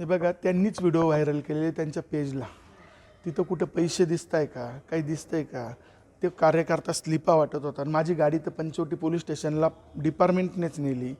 हे बघा, त्यांनीच व्हिडिओ व्हायरल केलेले त्यांच्या पेजला. तिथं कुठं पैसे दिसत आहे का, काही दिसतंय का, ते कार्यकर्ता स्लिपा वाटत होता. आणि माझी गाडी तर पंचवटी पोलीस स्टेशनला डिपार्टमेंटनेच नेली.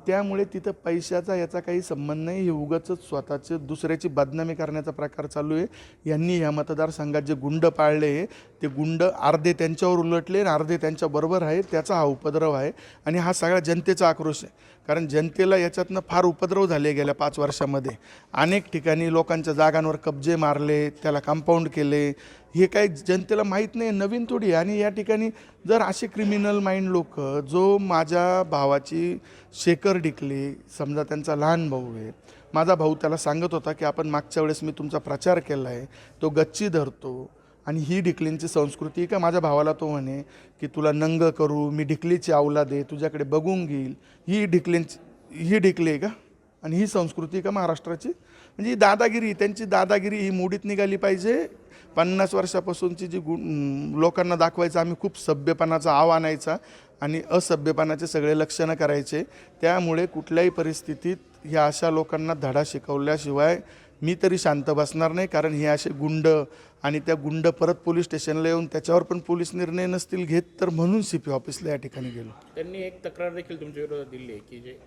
त्यामुळे तिथं पैशाचा याचा काही संबंध नाही. हे उगाचच स्वतःचे दुसऱ्याची बदनामी करण्याचा प्रकार चालू आहे. यांनी या मतदारसंघात जे गुंड पाळले, ते गुंड अर्धे त्यांच्यावर उलटले आणि अर्धे त्यांच्याबरोबर आहे. त्याचा हा उपद्रव आहे आणि हा सगळा जनतेचा आक्रोश आहे. कारण जनतेला याच्यातनं फार उपद्रव झाले गेल्या 5 वर्षामध्ये. अनेक ठिकाणी लोकांच्या जागांवर कब्जे मारले, त्याला कंपाऊंड केले. हे काही जनतेला माहीत नाही, नवीन थोडी. आणि या ठिकाणी जर असे क्रिमिनल माइंड लोक, जो माझ्या भावाची शेखर डिकले, समजा त्यांचा लहान भाऊ आहे, माझा भाऊ त्याला सांगत होता की आपण मागच्या वेळेस मी तुमचा प्रचार केला आहे, तो गच्ची धरतो आणि ही डिकलींची संस्कृती का. माझ्या भावाला तो म्हणे की तुला नंग करू, मी डिकलीची औलाद आहे, तुझ्याकडे बघून घेईल. ही डिकली आहे का? आणि ही संस्कृती का महाराष्ट्राची? म्हणजे ही दादागिरी, त्यांची दादागिरी ही मोडीत निघाली पाहिजे. 50 वर्षापासूनची जी लोकांना दाखवायचं आम्ही खूप सभ्यपणाचा आव आणायचा आणि असभ्यपणाचे सगळे लक्षणं करायचे. त्यामुळे कुठल्याही परिस्थितीत ह्या अशा लोकांना धडा शिकवल्याशिवाय मी तरी शांत बसणार नाही. कारण हे असे गुंड आणि त्या गुंड परत पोलीस स्टेशनला येऊन त्याच्यावर पण पोलीस निर्णय नसतील घेत, तर म्हणून CP ऑफिसला या ठिकाणी गेलो. त्यांनी एक तक्रार देखील तुमच्या विरोधात दिली आहे की जे